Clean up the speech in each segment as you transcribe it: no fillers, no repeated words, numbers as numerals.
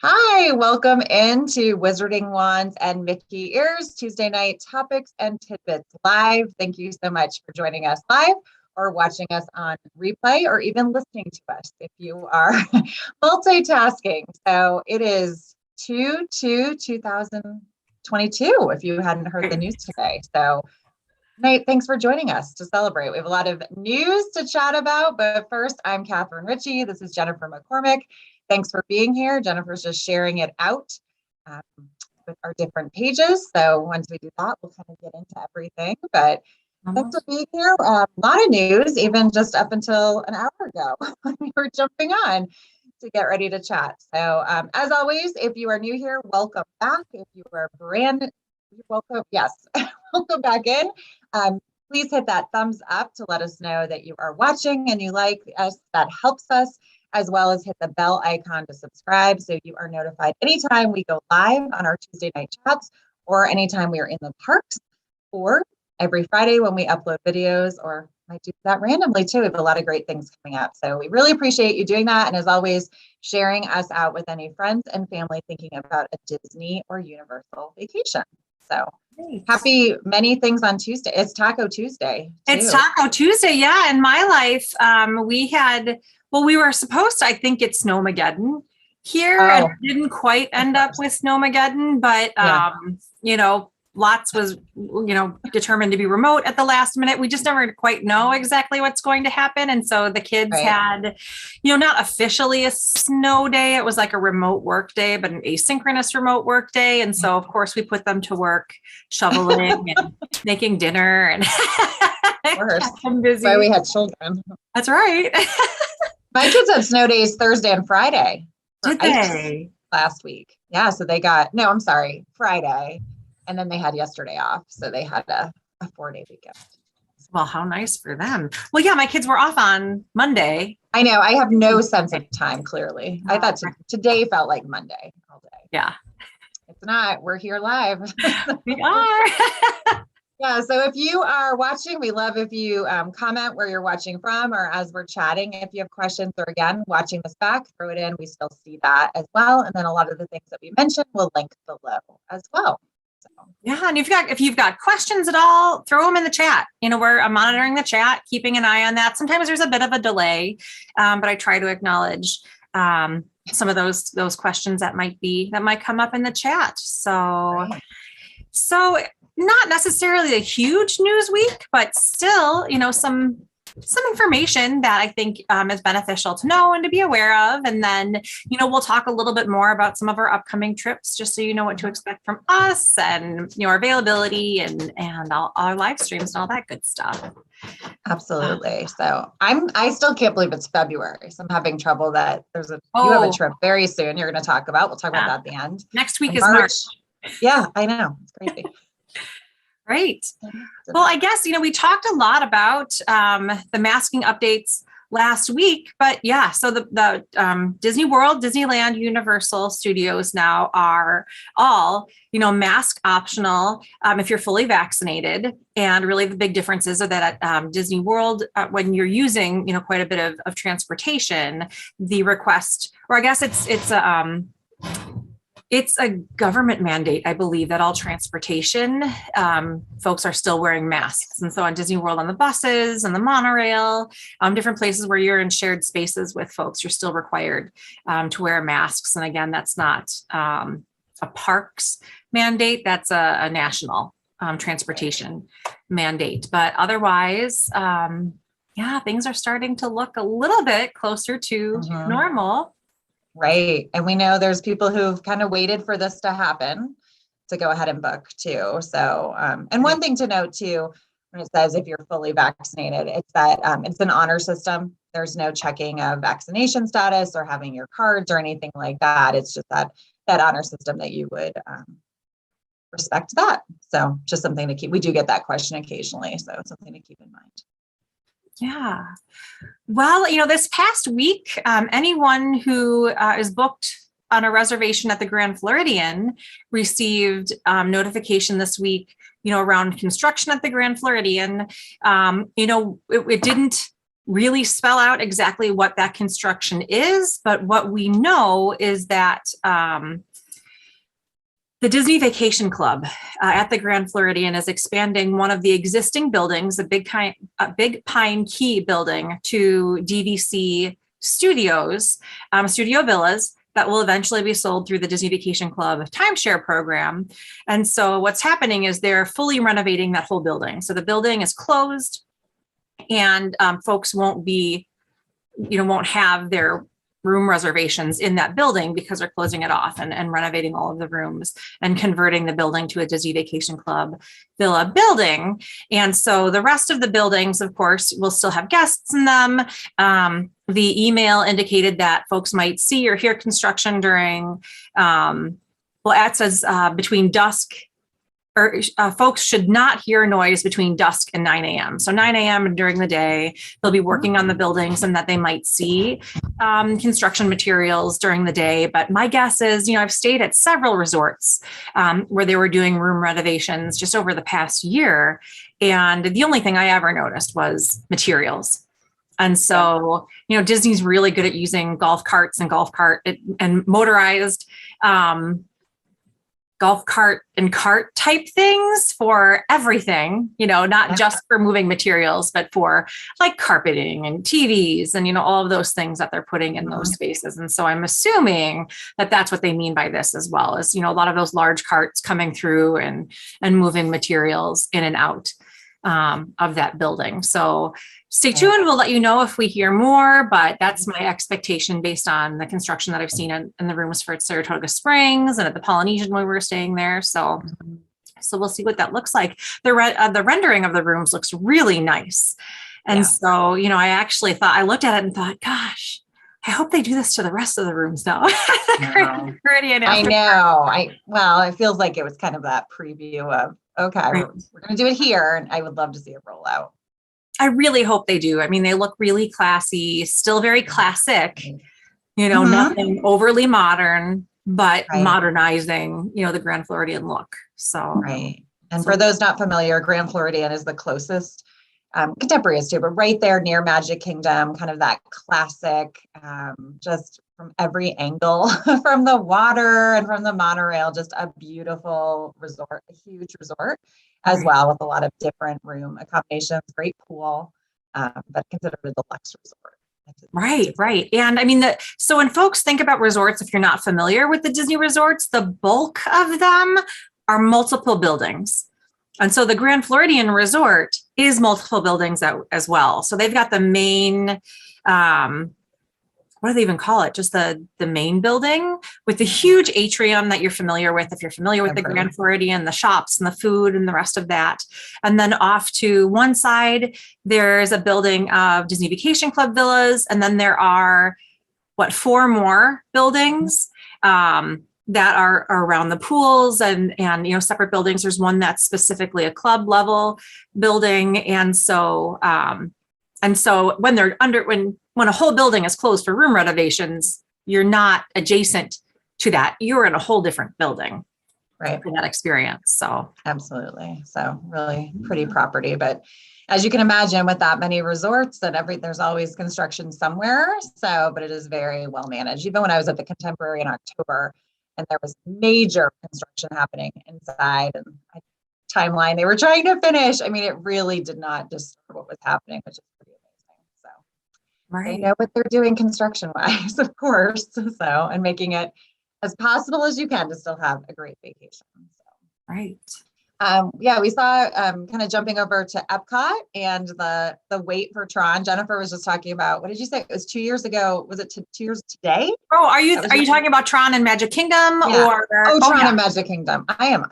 Hi, welcome into Wizarding Wands and Mickey Ears Tuesday night topics and tidbits live. Thank you so much for joining us live or watching us on replay or even listening to us if you are multitasking. So it is 2022 if you hadn't heard the news today. So Nate, thanks for joining us to celebrate. We have a lot of news to chat about, but first, I'm Catherine Ritchie. This is Jennifer McCormick. Thanks for being here. Jennifer's just sharing it out um, with our different pages. So once we do that, we'll kind of get into everything. But thanks for being here. A lot of news, even just up until an hour ago when we were jumping on to get ready to chat. So as always, if you are new here, welcome back. If you are welcome. Yes, welcome back in. Please hit that thumbs up to let us know that you are watching and you like us. That helps us, as well as hit the bell icon to subscribe so you are notified anytime we go live on our Tuesday night chats or anytime we are in the parks or every Friday when we upload videos, or might do that randomly too. We have a lot of great things coming up. So we really appreciate you doing that. And as always, sharing us out with any friends and family thinking about a Disney or Universal vacation. So happy many things on Tuesday. It's Taco Tuesday. It's Taco Tuesday. Yeah. In my life, we were supposed to, I think it's Snowmageddon here. And it didn't quite end up with Snowmageddon, but, lots was, determined to be remote at the last minute. We just never quite know exactly what's going to happen. And so the kids had, not officially a snow day. It was like a remote work day, but an asynchronous remote work day. And so of course we put them to work shoveling and making dinner and busy. Why we had children. That's right. My kids had snow days Thursday and Friday. Did they? Last week. Yeah. So they Friday. And then they had yesterday off. So they had a 4-day weekend. Well, how nice for them. Well, yeah, my kids were off on Monday. I know. I have no sense of time, clearly. I thought today felt like Monday all day. Yeah. It's not. We're here live. We are. Yeah. So if you are watching, we love if you comment where you're watching from, or as we're chatting, if you have questions, or again, watching this back, throw it in. We still see that as well. And then a lot of the things that we mentioned, we'll link below as well. Yeah, and if you've got questions at all, throw them in the chat. We're monitoring the chat, keeping an eye on that. Sometimes there's a bit of a delay, but I try to acknowledge some of those questions that might come up in the chat. So not necessarily a huge news week, but still, some information that I think is beneficial to know and to be aware of. And then, we'll talk a little bit more about some of our upcoming trips, just so you know what to expect from us and, our availability and all our live streams and all that good stuff. Absolutely. So I still can't believe it's February. So I'm having trouble that you have a trip very soon you're going to talk about. We'll talk about that at the end. Next week is March. Yeah, I know. It's crazy. Right. Well, I guess, we talked a lot about the masking updates last week, but yeah, so the Disney World, Disneyland, Universal Studios now are all, mask optional if you're fully vaccinated. And really the big differences are that at Disney World, when you're using, quite a bit of transportation, the request, or I guess it's a government mandate, I believe, that all transportation folks are still wearing masks. And so on Disney World, on the buses and the monorail, different places where you're in shared spaces with folks, you're still required to wear masks. And again, that's not a parks mandate, that's a national transportation mandate. But otherwise, things are starting to look a little bit closer to normal. Right. And we know there's people who've kind of waited for this to happen to go ahead and book too. So, and one thing to note too, when it says if you're fully vaccinated, it's that it's an honor system. There's no checking of vaccination status or having your cards or anything like that. It's just that honor system that you would respect that. So just something to keep, we do get that question occasionally. So something to keep in mind. Yeah. Well, this past week, anyone who is booked on a reservation at the Grand Floridian received notification this week, around construction at the Grand Floridian. It didn't really spell out exactly what that construction is, but what we know is that the Disney Vacation Club at the Grand Floridian is expanding one of the existing buildings, the Big Pine Key building, to DVC studios, studio villas that will eventually be sold through the Disney Vacation Club timeshare program. And so what's happening is they're fully renovating that whole building. So the building is closed, and folks won't have their room reservations in that building because they're closing it off and renovating all of the rooms and converting the building to a Disney Vacation Club villa building. And so the rest of the buildings, of course, will still have guests in them. The email indicated that folks might see or hear construction during, it says between dusk, or folks should not hear noise between dusk and 9 a.m. So 9 a.m. during the day, they'll be working on the buildings, and that they might see construction materials during the day. But my guess is, I've stayed at several resorts where they were doing room renovations just over the past year. And the only thing I ever noticed was materials. And so, Disney's really good at using golf carts and motorized golf cart and cart type things for everything, not just for moving materials, but for like carpeting and TVs and, all of those things that they're putting in those spaces. And so I'm assuming that that's what they mean by this as well, as, a lot of those large carts coming through and moving materials in and out of that building. So stay tuned. We'll let you know if we hear more, but that's my expectation based on the construction that I've seen in the rooms for Saratoga Springs and at the Polynesian when we were staying there. So we'll see what that looks like. The rendering of the rooms looks really nice. And so, I actually I looked at it and thought, gosh, I hope they do this to the rest of the rooms now. I know. It feels like it was kind of that preview of, okay, we're going to do it here. And I would love to see it roll out. I really hope they do. I mean, they look really classy, still very classic, nothing overly modern, but modernizing, the Grand Floridian look. So, right. And for those not familiar, Grand Floridian is the closest, contemporary too, but right there near Magic Kingdom, kind of that classic, just from every angle, from the water and from the monorail, just a beautiful resort, a huge resort as well, with a lot of different room accommodations, great pool, but considered a deluxe resort. Right. And I mean, so when folks think about resorts, if you're not familiar with the Disney resorts, the bulk of them are multiple buildings. And so the Grand Floridian Resort is multiple buildings as well. So they've got the main, what do they even call it? Just the main building with the huge atrium that you're familiar with. If you're familiar with the Grand Floridian, the shops and the food and the rest of that. And then off to one side, there's a building of Disney Vacation Club villas. And then there are, 4 more buildings that are around the pools and separate buildings. There's one that's specifically a club level building. And so when they're when a whole building is closed for room renovations, you're not adjacent to that. You're in a whole different building, right? For that experience. So absolutely. So really pretty property, but as you can imagine, with that many resorts and there's always construction somewhere. So, but it is very well managed. Even when I was at the Contemporary in October, and there was major construction happening inside and timeline they were trying to finish. I mean, it really did not disturb what was happening, which is pretty amazing. So they know what they're doing construction wise, of course. So, and making it as possible as you can to still have a great vacation. So. Right. We saw kind of jumping over to Epcot and the wait for Tron. Jennifer was just talking about, what did you say? It was 2 years ago. Was it 2 years today? Oh, are you talking about Tron and Magic Kingdom? Yeah. Or Tron and Magic Kingdom? I am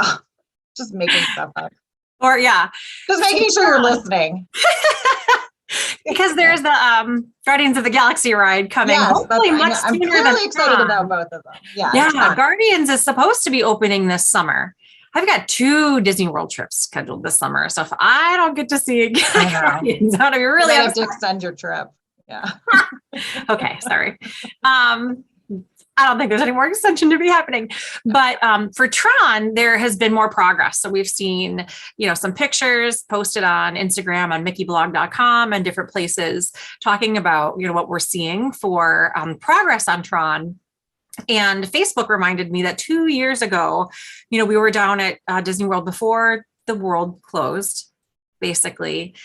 just making stuff up. Or just making sure you're listening. Because there's the Guardians of the Galaxy ride coming. Yes, I'm really excited about both of them. Yeah. Guardians is supposed to be opening this summer. I've got 2 Disney World trips scheduled this summer. So if I don't get to see Guardians, I'm going to be really have to extend your trip. Yeah. Okay. Sorry. I don't think there's any more extension to be happening. But for Tron, there has been more progress. So we've seen, some pictures posted on Instagram, on mickeyblog.com and different places talking about, what we're seeing for progress on Tron. And Facebook reminded me that 2 years ago, we were down at Disney World before the world closed, basically.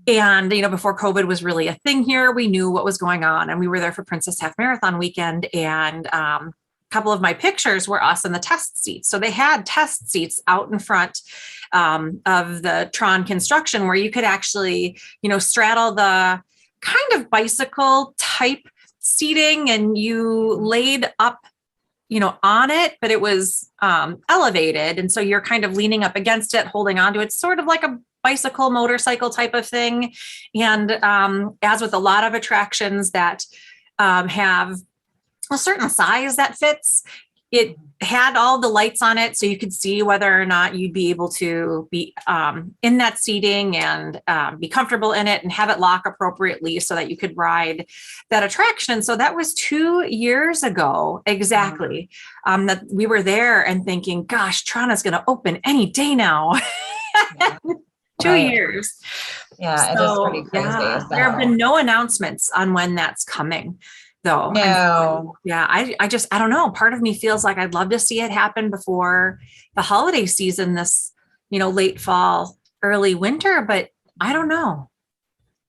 And, before COVID was really a thing here, we knew what was going on. And we were there for Princess Half Marathon weekend. And a couple of my pictures were us in the test seats. So they had test seats out in front of the Tron construction where you could actually, straddle the kind of bicycle type seating, and you laid up, on it, but it was elevated. And so you're kind of leaning up against it, holding onto it, sort of like a bicycle, motorcycle type of thing. And as with a lot of attractions that have a certain size that fits, it had all the lights on it, so you could see whether or not you'd be able to be in that seating and be comfortable in it and have it lock appropriately so that you could ride that attraction. So that was 2 years ago, exactly, that we were there and thinking, gosh, Tron is going to open any day now. Yeah. 2 years. Yeah, it is pretty crazy. Yeah. So. There have been no announcements on when that's coming, though. No. Yeah, I don't know. Part of me feels like I'd love to see it happen before the holiday season, this, late fall, early winter, but I don't know.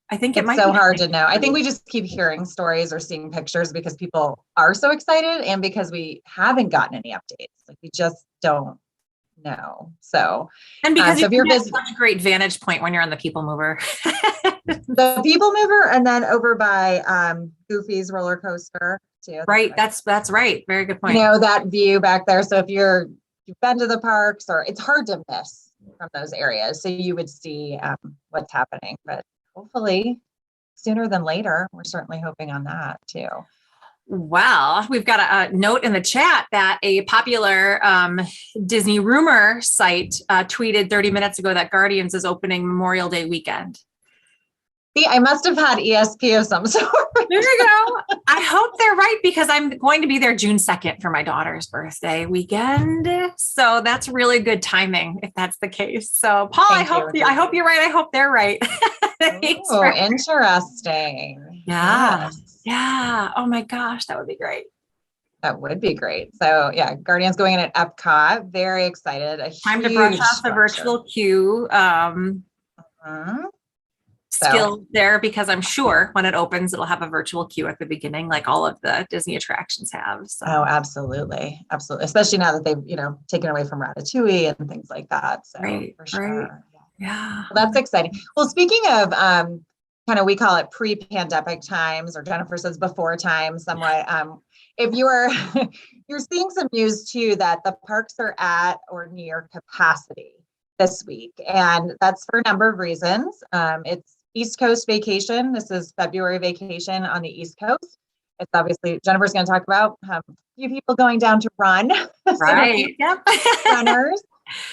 I think it's so hard to know. I think we just keep hearing stories or seeing pictures because people are so excited and because we haven't gotten any updates. Like we just don't know. So, and because if you're such a great vantage point when you're on the People Mover. The People Mover, and then over by Goofy's roller coaster too. Right. That's right. Very good point. That view back there. So if you've been to the parks, or it's hard to miss from those areas. So you would see what's happening, but hopefully sooner than later. We're certainly hoping on that too. Well, we've got a note in the chat that a popular Disney rumor site tweeted 30 minutes ago that Guardians is opening Memorial Day weekend. See, I must have had ESP of some sort. There you go. I hope they're right, because I'm going to be there June 2nd for my daughter's birthday weekend. So that's really good timing if that's the case. So Paul, I hope you're right. I hope they're right. Oh, interesting. Yeah. Yes. Yeah. Oh my gosh, that would be great. That would be great. So yeah, Guardians going in at Epcot. Very excited. Time to brush off the virtual queue. Skill there, because I'm sure when it opens, it'll have a virtual queue at the beginning, like all of the Disney attractions have. So. Oh, absolutely. Absolutely. Especially now that they've, taken away from Ratatouille and things like that. So for sure. Right. Yeah. Well, that's exciting. Well, speaking of we call it pre-pandemic times, or Jennifer says before time somewhat. If you're seeing some news too, that the parks are at or near capacity this week. And that's for a number of reasons. It's East Coast vacation. This is February vacation on the East Coast. It's obviously, Jennifer's going to talk about a few people going down to run. Right. Yep. Runners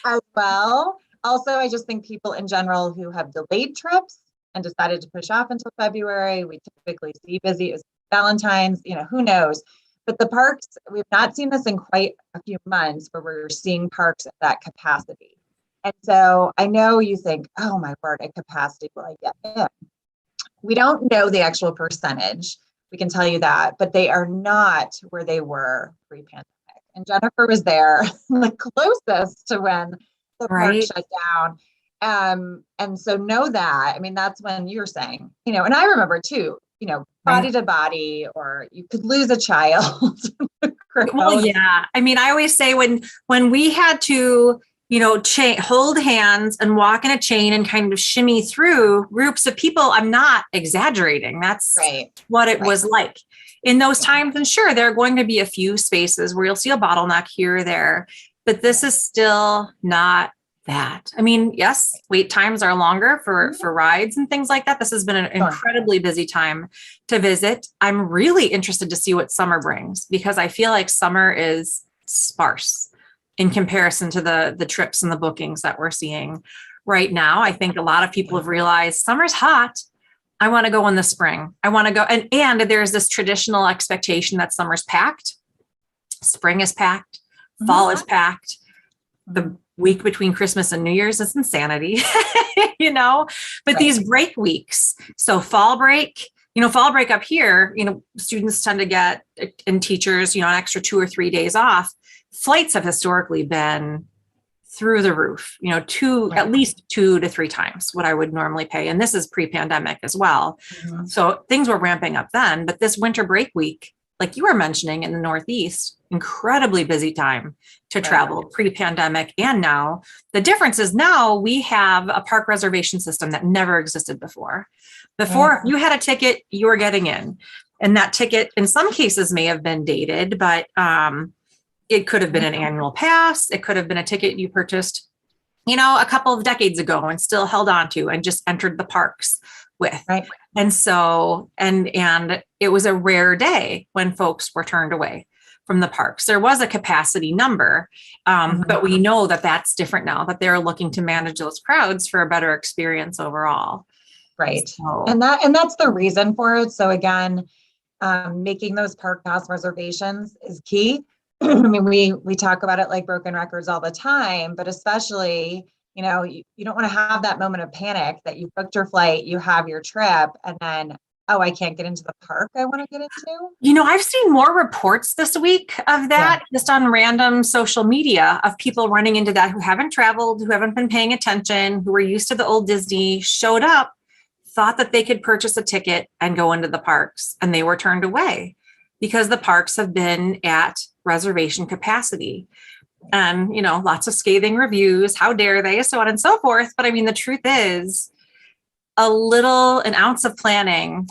as well. Also, I just think people in general who have delayed trips and decided to push off until February, we typically see busy. It's Valentine's, who knows. But the parks, we've not seen this in quite a few months where we're seeing parks at that capacity. And so I know you think, oh my word, at capacity will I get in? We don't know the actual percentage. We can tell you that, but they are not where they were pre-pandemic. And Jennifer was there the closest to when the park shut down. And so know that, that's when you're saying, and I remember too, body to body, or you could lose a child. Well, yeah. I always say when we had to, hold hands and walk in a chain and kind of shimmy through groups of people, I'm not exaggerating. That's what it was like in those times. And sure, there are going to be a few spaces where you'll see a bottleneck here or there, but this is still not that. Yes, wait times are longer for rides and things like that. This has been an incredibly busy time to visit. I'm really interested to see what summer brings, because I feel like summer is sparse in comparison to the trips and the bookings that we're seeing right now. I think a lot of people have realized summer's hot. I want to go in the spring. I want to go. And there's this traditional expectation that summer's packed. Spring is packed. Fall is packed. The week between Christmas and New Year's is insanity, but these break weeks. So fall break up here, students tend to get, and teachers, an extra 2 or 3 days off. Flights have historically been through the roof, at least 2 to 3 times what I would normally pay. And this is pre-pandemic as well. So things were ramping up then, but this winter break week, like you were mentioning in the Northeast, incredibly busy time to travel pre-pandemic and now. The difference is now we have a park reservation system that never existed before. Before you had a ticket, you were getting in. And that ticket in some cases may have been dated, but it could have been an annual pass. It could have been a ticket you purchased, a couple of decades ago and still held on to and just entered the parks with. Right. And so, and it was a rare day when folks were turned away from the parks. There was a capacity number, but we know that that's different now, that they're looking to manage those crowds for a better experience overall. Right. So, and that's the reason for it. So again, making those park pass reservations is key. I mean, we talk about it like broken records all the time, but especially, you don't want to have that moment of panic that you booked your flight, you have your trip, and then, oh, I can't get into the park I want to get into. I've seen more reports this week of that just on random social media of people running into that who haven't traveled, who haven't been paying attention, who were used to the old Disney, showed up, thought that they could purchase a ticket and go into the parks, and they were turned away because the parks have been at reservation capacity. And, lots of scathing reviews, how dare they, so on and so forth. But I mean, the truth is an ounce of planning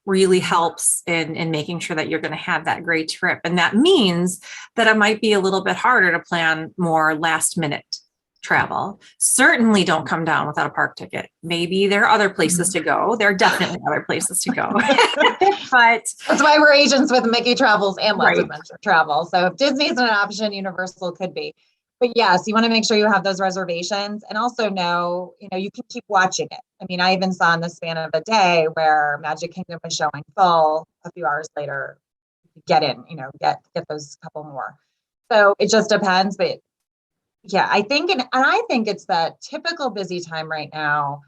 really helps in making sure that you're going to have that great trip. And that means that it might be a little bit harder to plan more last minute travel. Certainly don't come down without a park ticket. Maybe there are other places to go. There are definitely other places to go. But that's why we're agents with Mickey Travels and Let's Adventure Travel. So if Disney isn't an option, Universal could be. But yes, you want to make sure you have those reservations and also know, you can keep watching it. I mean, I even saw in the span of a day where Magic Kingdom was showing full. A few hours later, get in, get those couple more. So it just depends. But yeah, I think, and I think it's that typical busy time right now,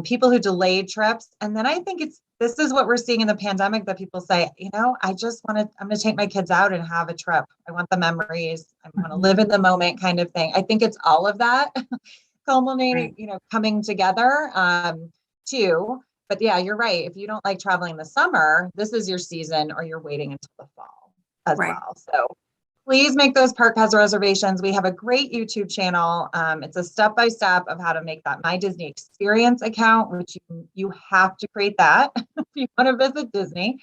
people who delayed trips. And then I think this is what we're seeing in the pandemic, that people say, I'm going to take my kids out and have a trip. I want the memories. I want to live in the moment kind of thing. I think it's all of that culminating, coming together too. But yeah, you're right. If you don't like traveling in the summer, this is your season, or you're waiting until the fall as well. So please make those park pass reservations. We have a great YouTube channel. It's a step-by-step of how to make that My Disney Experience account, which you have to create that if you want to visit Disney.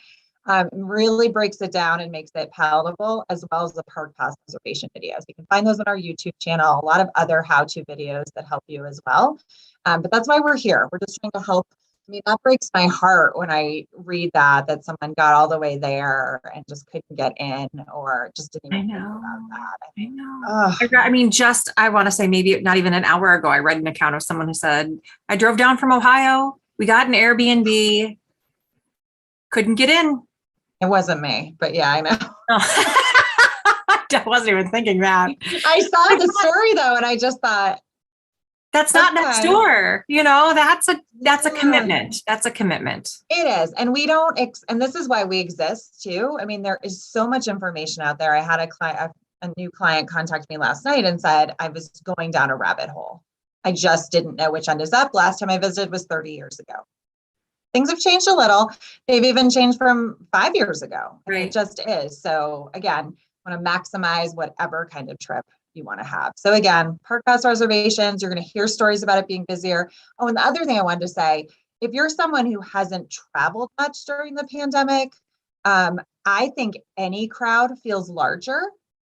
Really breaks it down and makes it palatable, as well as the park pass reservation videos. You can find those on our YouTube channel, a lot of other how-to videos that help you as well. But that's why we're here. We're just trying to help. I mean, that breaks my heart when I read that someone got all the way there and just couldn't get in, or just didn't even think about that. I know. I want to say maybe not even an hour ago, I read an account of someone who said, I drove down from Ohio. We got an Airbnb. Couldn't get in. It wasn't me, but yeah, I know. I wasn't even thinking that. I saw the story though, and I just thought, that's not next door. That's a commitment. That's a commitment. It is. And we don't, and this is why we exist too. I mean, there is so much information out there. I had a new client contact me last night and said, I was going down a rabbit hole. I just didn't know which end is up. Last time I visited was 30 years ago. Things have changed a little. They've even changed from 5 years ago. Right. It just is. So again, want to maximize whatever kind of trip you want to have. So again, park pass reservations, you're going to hear stories about it being busier. Oh, and the other thing I wanted to say, if you're someone who hasn't traveled much during the pandemic, I think any crowd feels larger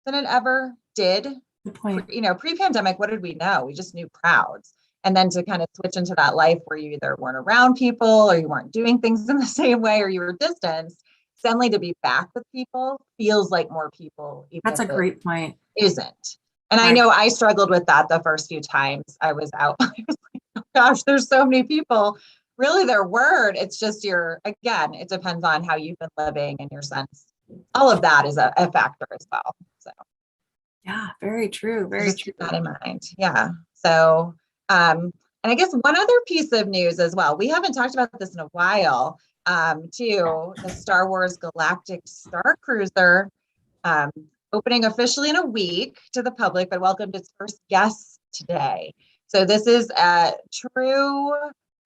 than it ever did. Good point. Pre-pandemic, what did we know? We just knew crowds. And then to kind of switch into that life where you either weren't around people, or you weren't doing things in the same way, or you were distanced, suddenly to be back with people feels like more people. That's a great point. Isn't. And I know I struggled with that the first few times I was out. I was like, oh gosh, there's so many people. Really, there weren't. It's just it depends on how you've been living and your sense all of that is a factor as well. So yeah, very true. Very just true. keep that in mind. Yeah. So, and I guess one other piece of news as well, we haven't talked about this in a while, too, the Star Wars Galactic Star Cruiser, opening officially in a week to the public, but welcomed its first guests today. So this is a true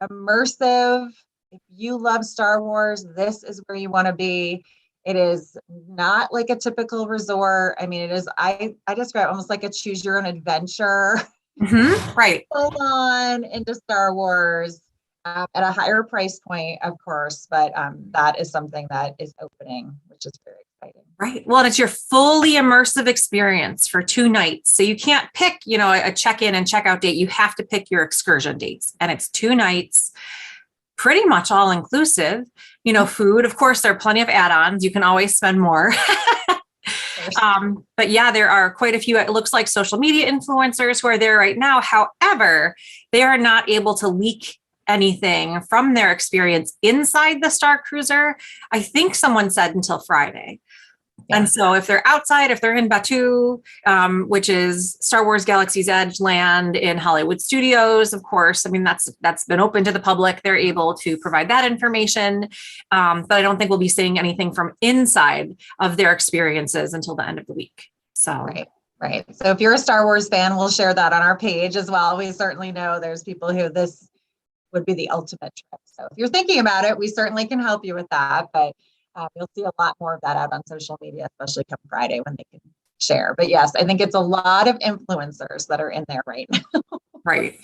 immersive. If you love Star Wars, this is where you want to be. It is not like a typical resort. I mean, it is, I describe it almost like a choose your own adventure. Right. Full on into Star Wars at a higher price point, of course, but that is something that is opening, which is very exciting. Right. Well, it's your fully immersive experience for 2 nights. So you can't pick, a check-in and check-out date. You have to pick your excursion dates, and it's 2 nights, pretty much all inclusive. Food, of course, there are plenty of add-ons. You can always spend more. But yeah, there are quite a few, it looks like, social media influencers who are there right now. However, they are not able to leak anything from their experience inside the Star Cruiser. I think someone said until Friday. Yeah. And so if they're outside, if they're in Batuu, which is Star Wars Galaxy's Edge land in Hollywood Studios, of course, I mean, that's been open to the public. They're able to provide that information. But I don't think we'll be seeing anything from inside of their experiences until the end of the week. So, right. So if you're a Star Wars fan, we'll share that on our page as well. We certainly know there's people who this would be the ultimate trip. So if you're thinking about it, we certainly can help you with that. But you'll see a lot more of that out on social media, especially come Friday when they can share. But yes, I think it's a lot of influencers that are in there right now. Right.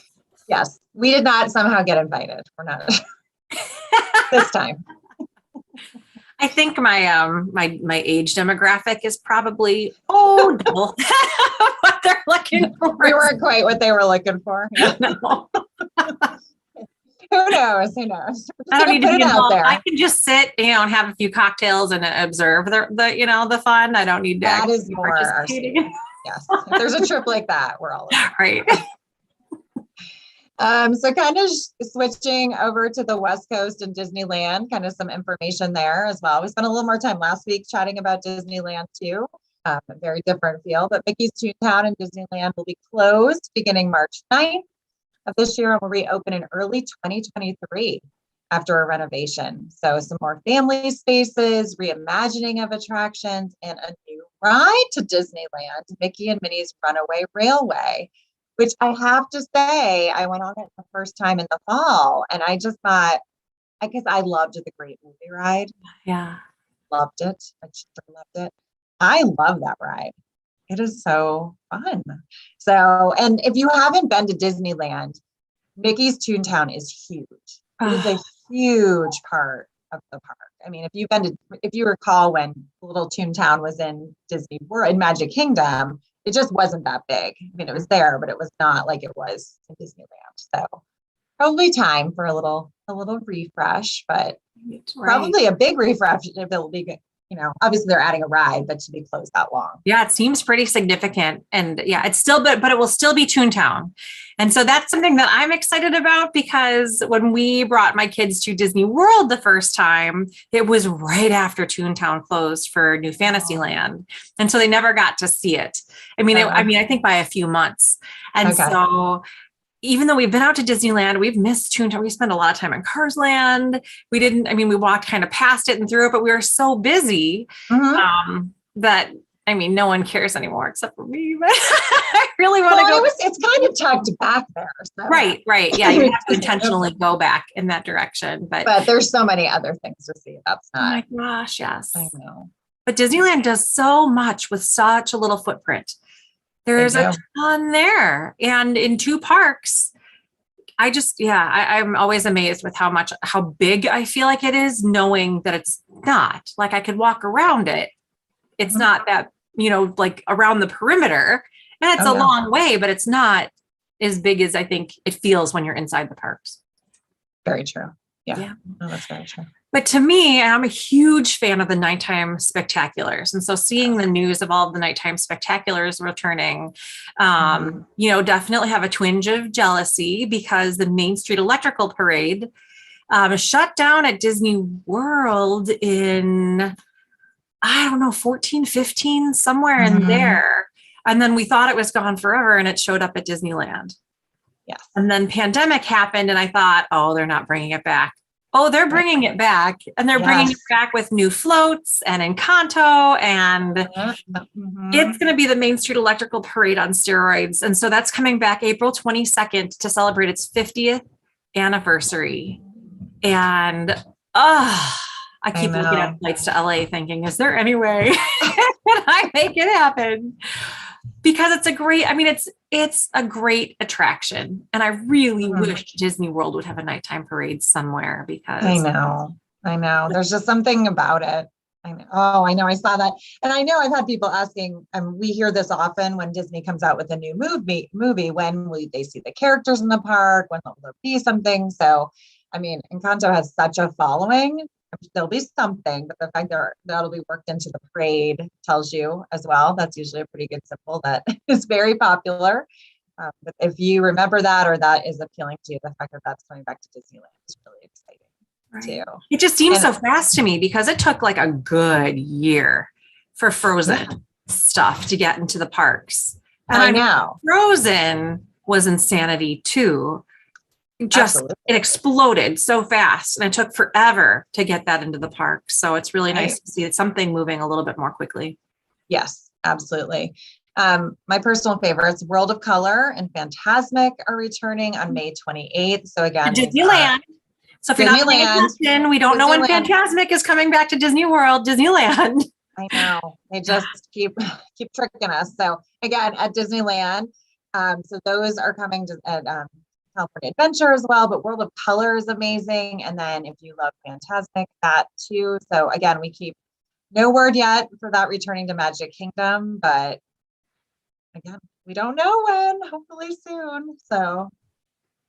Yes. We did not somehow get invited. We're not this time. I think my age demographic is probably double what they're looking for. We weren't quite what they were looking for. No. Who knows? Who knows? I don't need to be involved. I can just sit, and have a few cocktails and observe the fun. I don't need to. That is more our speed. Yes. If there's a trip like that, we're all in. Right. So kind of switching over to the West Coast and Disneyland, kind of some information there as well. We spent a little more time last week chatting about Disneyland too. A very different feel, but Mickey's Toontown and Disneyland will be closed beginning March 9th of this year and will reopen in early 2023 after a renovation. So some more family spaces, reimagining of attractions, and a new ride to Disneyland, Mickey and Minnie's Runaway Railway, which I have to say, I went on it the first time in the fall, and I just thought, I guess I loved the Great Movie Ride. Yeah. Loved it. I just loved it. I love that ride. It is so fun. So, and if you haven't been to Disneyland, Mickey's Toontown is huge. It is a huge part of the park. I mean, if you recall when Little Toontown was in Disney World, in Magic Kingdom, it just wasn't that big. I mean, it was there, but it was not like it was in Disneyland. So probably time for a little refresh, but probably a big refresh if it'll be good. Obviously they're adding a ride, but to be closed that long. Yeah, it seems pretty significant. And yeah, it's still, but it will still be Toontown. And so that's something that I'm excited about, because when we brought my kids to Disney World the first time, it was right after Toontown closed for New Fantasyland. And so they never got to see it. I mean, I think by a few months. And so even though we've been out to Disneyland, we've missed Toontown. We spent a lot of time in Cars Land. We walked kind of past it and through it, but we were so busy that, no one cares anymore except for me. But I really want to go. It's kind of tucked back there. So. Right. Yeah, you have to intentionally go back in that direction. But there's so many other things to see. That's not. Oh my gosh, yes. I know. But Disneyland does so much with such a little footprint. There's a ton there. And in 2 parks, I'm always amazed with how big I feel like it is, knowing that it's not. Like, I could walk around it. It's not that, like around the perimeter. And it's a long way, but it's not as big as I think it feels when you're inside the parks. Very true. Yeah. Oh, that's very true. But to me, I'm a huge fan of the nighttime spectaculars. And so seeing the news of all of the nighttime spectaculars returning, definitely have a twinge of jealousy, because the Main Street Electrical Parade shut down at Disney World in I don't know, 14, 15, somewhere in Mhm. there. And then we thought it was gone forever and it showed up at Disneyland. Yes. And then pandemic happened and I thought, oh, they're not bringing it back. Oh, they're bringing it back, and they're bringing it back with new floats and Encanto, and it's going to be the Main Street Electrical Parade on steroids. And so that's coming back April 22nd to celebrate its 50th anniversary. And I keep looking at flights to LA thinking, is there any way can I make it happen? Because it's a great, I mean, it's a great attraction. And I really wish Disney World would have a nighttime parade somewhere, because I know. There's just something about it. I know. Oh, I know. I saw that. And I know I've had people asking, we hear this often when Disney comes out with a new movie, when will they see the characters in the park? When will there be something? So, I mean, Encanto has such a following. There'll be something, but the fact that'll be worked into the parade tells you as well. That's usually a pretty good symbol that is very popular. But if you remember that, or that is appealing to you, the fact that that's coming back to Disneyland is really exciting too. It just seems so fast to me, because it took like a good year for Frozen stuff to get into the parks. And I know. Frozen was insanity too. It exploded so fast, and it took forever to get that into the park. So it's really nice to see something moving a little bit more quickly. Yes, absolutely. My personal favorites, World of Color and Fantasmic, are returning on May 28th. So again, Disneyland. So if you're not paying attention, we don't know when Fantasmic is coming back to Disney World, Disneyland. I know. They just keep tricking us. So again, at Disneyland. So those are coming at California Adventure as well, but World of Color is amazing. And then if you love Fantasmic, that too. So again, we keep no word yet for that returning to Magic Kingdom, but again, we don't know when, hopefully soon. So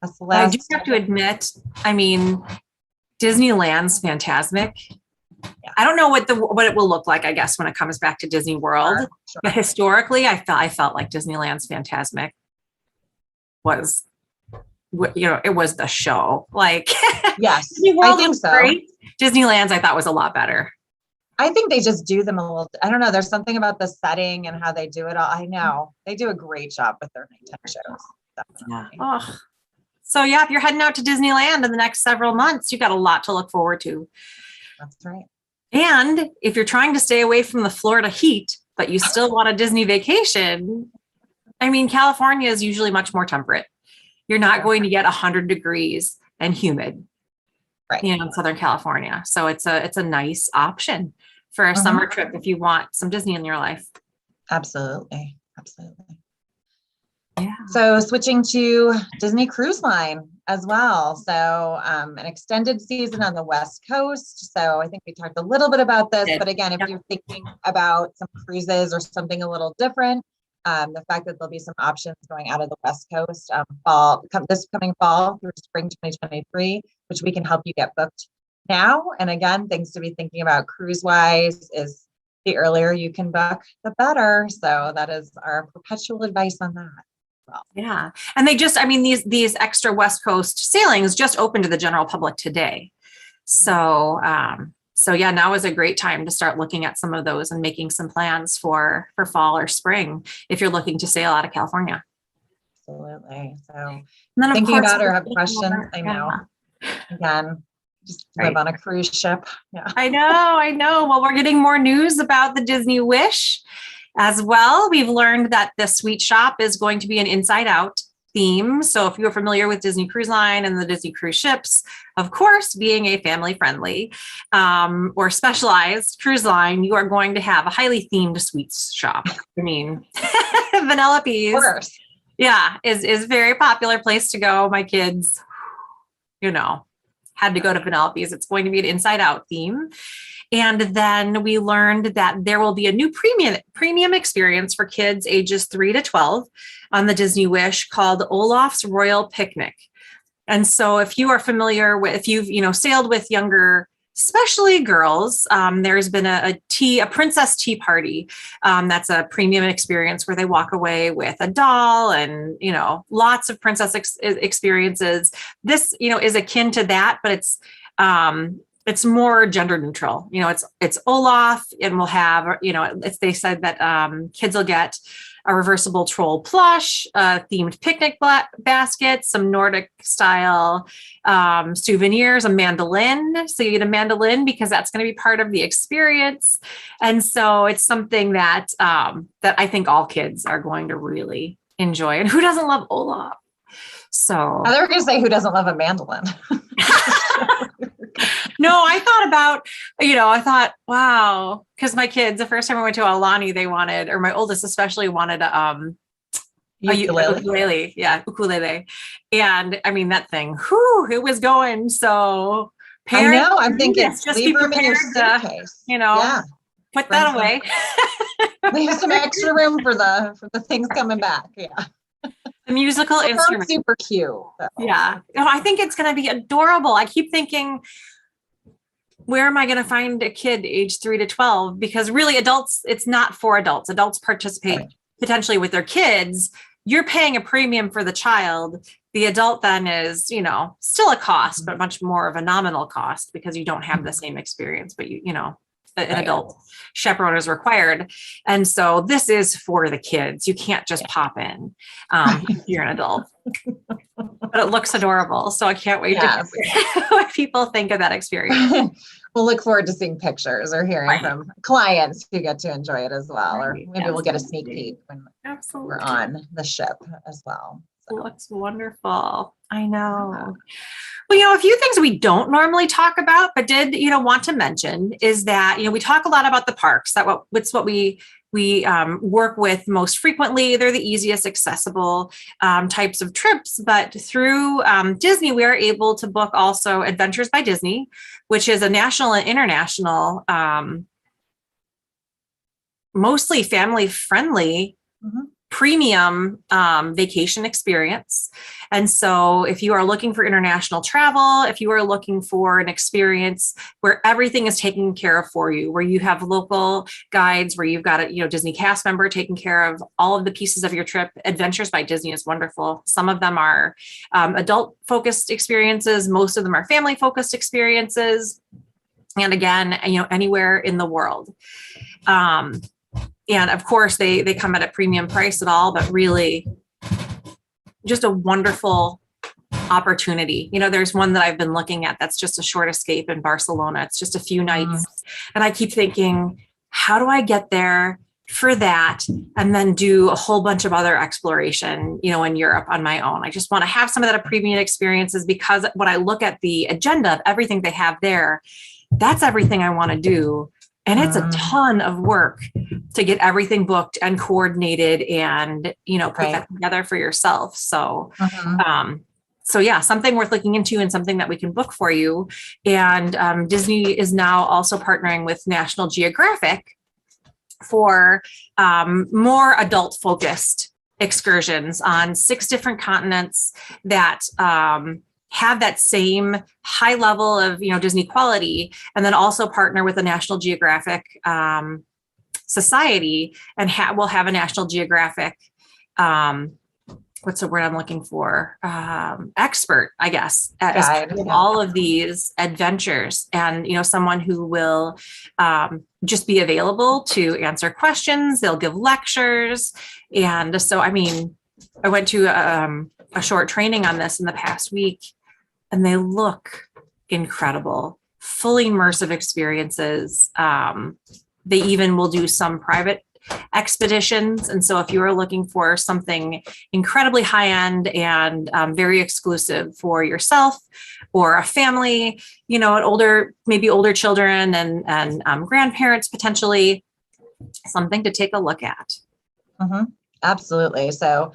that's the last. I just have to admit, I mean, Disneyland's Fantasmic. Yeah. I don't know what it will look like, I guess, when it comes back to Disney World. Sure. But historically, I felt like Disneyland's Fantasmic was, it was the show. Like, yes, Disney World was great. Disneyland's, I thought, was a lot better. I think they just do them a little, I don't know. There's something about the setting and how they do it all. I know they do a great job with their nighttime shows. Definitely. Yeah. Oh. So yeah, if you're heading out to Disneyland in the next several months, you've got a lot to look forward to. That's right. And if you're trying to stay away from the Florida heat, but you still want a Disney vacation, I mean, California is usually much more temperate. You're not going to get 100 degrees and humid, right, in Southern California. So it's a nice option for a summer trip if you want some Disney in your life. Absolutely. Absolutely. Yeah. So switching to Disney Cruise Line as well. So an extended season on the West Coast. So I think we talked a little bit about this, but again, if you're thinking about some cruises or something a little different, the fact that there'll be some options going out of the West Coast this coming fall through spring 2023, which we can help you get booked now. And again, things to be thinking about cruise wise is the earlier you can book, the better. So that is our perpetual advice on that. Well, yeah. And these extra West Coast sailings just opened to the general public today. So yeah, now is a great time to start looking at some of those and making some plans for fall or spring if you're looking to sail out of California. Absolutely. So thinking about or have questions, I know. Again, just live on a cruise ship. Yeah. I know. Well, we're getting more news about the Disney Wish as well. We've learned that the Sweet Shop is going to be an inside out theme. So if you're familiar with Disney Cruise Line and the Disney cruise ships, of course, being a family friendly or specialized cruise line, you are going to have a highly themed sweets shop. I mean, Vanellope's, of course. Yeah, is a very popular place to go. My kids, had to go to Vanellope's. It's going to be an inside out theme. And then we learned that there will be a new premium experience for kids ages 3 to 12 on the Disney Wish called Olaf's Royal Picnic. And so if you are familiar with, if you've, sailed with younger, especially girls, there's been a princess tea party. That's a premium experience where they walk away with a doll and, lots of princess experiences. This, is akin to that, but it's it's more gender neutral. It's Olaf, and we'll have, they said that kids will get a reversible troll plush, themed picnic basket, some Nordic style souvenirs, a mandolin. So you get a mandolin because that's going to be part of the experience. And so it's something that that I think all kids are going to really enjoy. And who doesn't love Olaf? So they were going to say, who doesn't love a mandolin? No, I thought about, wow, because my kids, the first time I went to Alani, they wanted, or my oldest especially wanted a ukulele. Yeah, ukulele. And I mean, that thing, it was going. So parents, I know, I'm thinking, just leave room in your suitcase. Put that away. Leave some extra room for the things coming back. Yeah. The musical instrument. Super cute. So. Yeah. I think it's going to be adorable. I keep thinking, where am I going to find a kid age 3 to 12? Because really adults, it's not for adults. Adults participate potentially with their kids. You're paying a premium for the child. The adult then is, still a cost, but much more of a nominal cost because you don't have the same experience, but an adult chaperone is required. And so this is for the kids. You can't just pop in if you're an adult. But it looks adorable. So I can't wait to hear what people think of that experience. We'll look forward to seeing pictures or hearing from clients who get to enjoy it as well. Or maybe we'll get a sneak peek when we're on the ship as well. So. It looks wonderful. I know. Well, a few things we don't normally talk about, but did, want to mention is that, we talk a lot about the parks. It's what we work with most frequently. They're the easiest accessible types of trips, but through Disney, we are able to book also Adventures by Disney, which is a national and international, mostly family friendly premium vacation experience. And so if you are looking for international travel, if you are looking for an experience where everything is taken care of for you, where you have local guides, where you've got a Disney cast member taking care of all of the pieces of your trip, Adventures by Disney is wonderful. Some of them are adult focused experiences. Most of them are family focused experiences. And again, anywhere in the world. And of course, they come at a premium price at all, but really just a wonderful opportunity. There's one that I've been looking at that's just a short escape in Barcelona. It's just a few nights. And I keep thinking, how do I get there for that and then do a whole bunch of other exploration, in Europe on my own? I just want to have some of that premium experiences because when I look at the agenda of everything they have there, that's everything I want to do. And it's a ton of work to get everything booked and coordinated and, put that together for yourself. So, something worth looking into and something that we can book for you. And Disney is now also partnering with National Geographic for more adult focused excursions on 6 different continents that have that same high level of, Disney quality, and then also partner with the National Geographic Society and we'll have a National Geographic, what's the word I'm looking for? Expert, I guess, as part of all of these adventures, and, someone who will just be available to answer questions. They'll give lectures. And so, I went to a short training on this in the past week, and they look incredible, fully immersive experiences. They even will do some private expeditions. And so if you are looking for something incredibly high end and very exclusive for yourself or a family, maybe older children and grandparents, potentially something to take a look at. Absolutely. So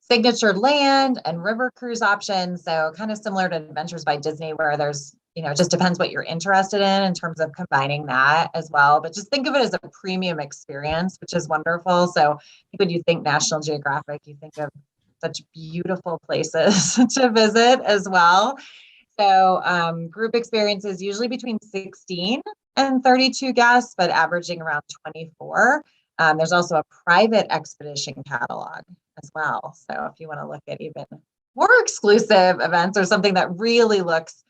signature land and river cruise options. So kind of similar to Adventures by Disney, where there's, it just depends what you're interested in terms of combining that as well. But just think of it as a premium experience, which is wonderful. So when you think National Geographic, you think of such beautiful places to visit as well. So group experiences usually between 16 and 32 guests, but averaging around 24. There's also a private expedition catalog as well. So if you want to look at even more exclusive events or something that really looks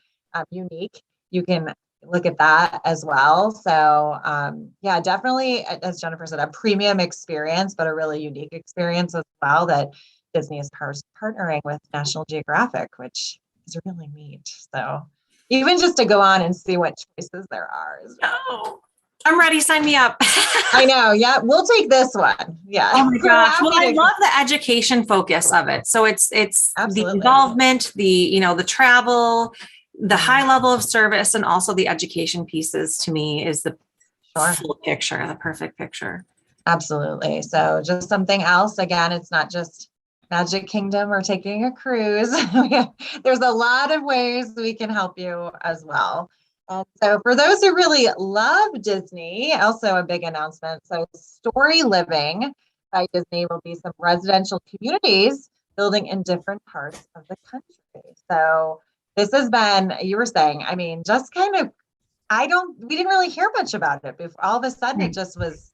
unique, you can look at that as well. So yeah, definitely, as Jennifer said, a premium experience, but a really unique experience as well that Disney is partnering with National Geographic, which is really neat. So even just to go on and see what choices there are. Oh, I'm ready. Sign me up. I know. Yeah. We'll take this one. Yeah. Oh my gosh. Well, I love the education focus of it. So it's the involvement, the travel, the high level of service, and also the education pieces to me is the full picture, the perfect picture. Absolutely. So just something else. Again, it's not just Magic Kingdom or taking a cruise. There's a lot of ways we can help you as well. And so for those who really love Disney, also a big announcement. So Story Living by Disney will be some residential communities building in different parts of the country. So this has been, you were saying, I mean, just kind of, we didn't really hear much about it before. All of a sudden it just was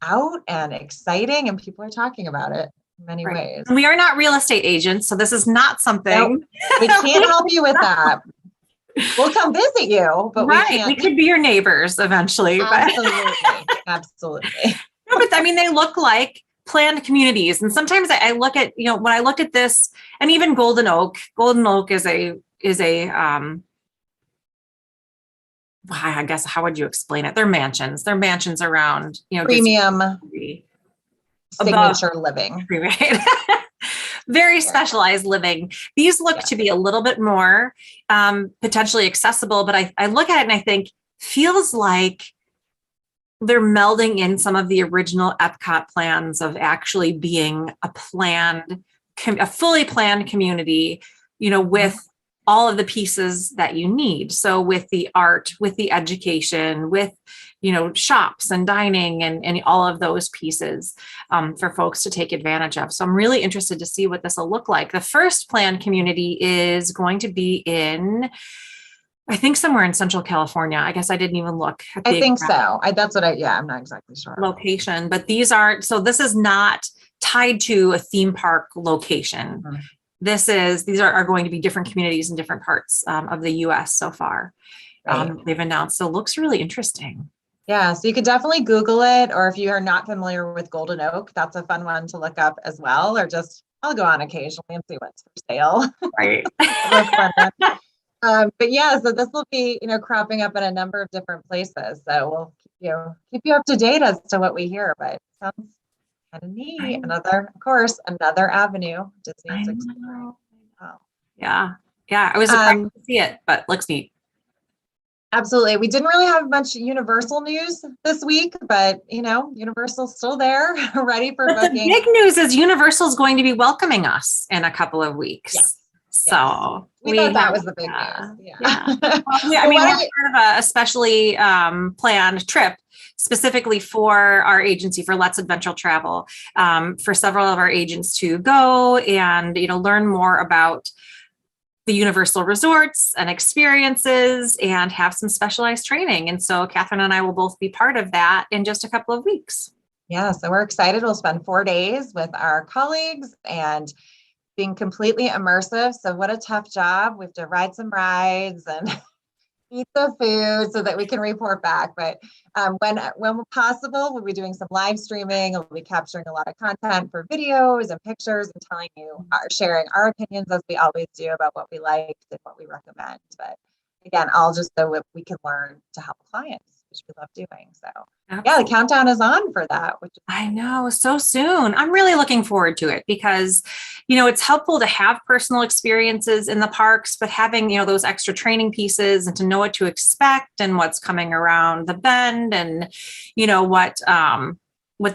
out and exciting and people are talking about it in many ways. We are not real estate agents, so this is not something. Nope, we can't help you with that. We'll come visit you, but we could be your neighbors eventually. Absolutely. Absolutely. No, but I mean, they look like planned communities. And sometimes I look at, when I looked at this, and even Golden Oak is a I guess, how would you explain it? They're mansions around, premium signature living. Right. Very specialized living. These look to be a little bit more potentially accessible, but I look at it and I think feels like they're melding in some of the original Epcot plans of actually being a fully planned community, with all of the pieces that you need. So with the art, with the education, with, shops and dining and all of those pieces for folks to take advantage of. So I'm really interested to see what this will look like. The first planned community is going to be in, I think, somewhere in Central California. I guess I didn't even look. I think so. I'm not exactly sure. Location, but these aren't, so this is not tied to a theme park location. Mm-hmm. These are going to be different communities in different parts of the US so far. Right. They've announced, so it looks really interesting. Yeah, so you could definitely Google it, or if you are not familiar with Golden Oak, that's a fun one to look up as well, or just, I'll go on occasionally and see what's for sale. Right. But yeah, so this will be, cropping up in a number of different places. So we'll keep you up to date as to what we hear, but it sounds kind of neat. Another avenue. Disney's exploring. Wow. Yeah. I was surprised to see it, but looks neat. Absolutely. We didn't really have much Universal news this week, but Universal's still there, ready for booking. The big news is Universal's going to be welcoming us in a couple of weeks. Yes. So we thought that was the big news. Yeah. We're part of a specially planned trip specifically for our agency, for Let's Adventure Travel, for several of our agents to go and, learn more about the Universal resorts and experiences and have some specialized training. And so Catherine and I will both be part of that in just a couple of weeks. Yeah, so we're excited. We'll spend 4 days with our colleagues and being completely immersive. So what a tough job. We have to ride some rides and eat the food so that we can report back. But when possible, we'll be doing some live streaming. We'll be capturing a lot of content for videos and pictures and telling you, sharing our opinions as we always do about what we liked and what we recommend. But again, all just so we can learn to help clients, which we love doing. So yeah, the countdown is on for that. Which I know, so soon. I'm really looking forward to it because, it's helpful to have personal experiences in the parks, but having, those extra training pieces and to know what to expect and what's coming around the bend and, what